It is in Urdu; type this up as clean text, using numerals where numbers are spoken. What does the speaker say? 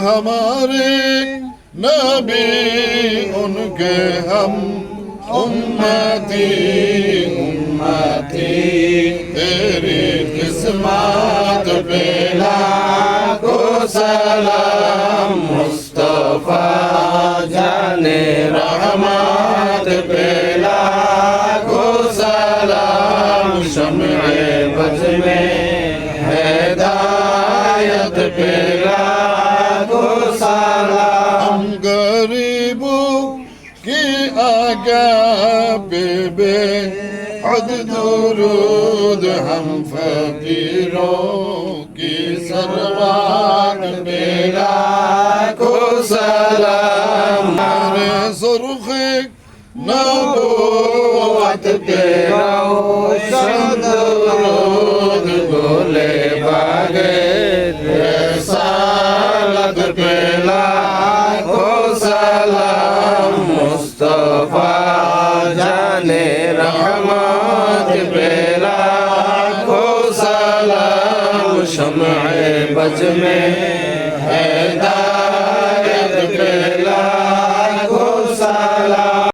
ہمارے نبی ان کے ہم امتی امتی تیری قسمت پہ لاکھوں سلام مصطفیٰ جانے رحمت پہ لاکھوں سلام شمع بز میں ہدایت پہ لاکھوں سلام غریبوں کی آگاہ پہ بے حد درود ہم فقیروں کی سروات پہ لاکھوں سلام ہمارے سرخ نبوت پہ روشن درود بولے باغے رسالت پہ لاکھوں سلام مصطفیٰ جانے رحمت پہ لاکھوں سلام شمع بز میں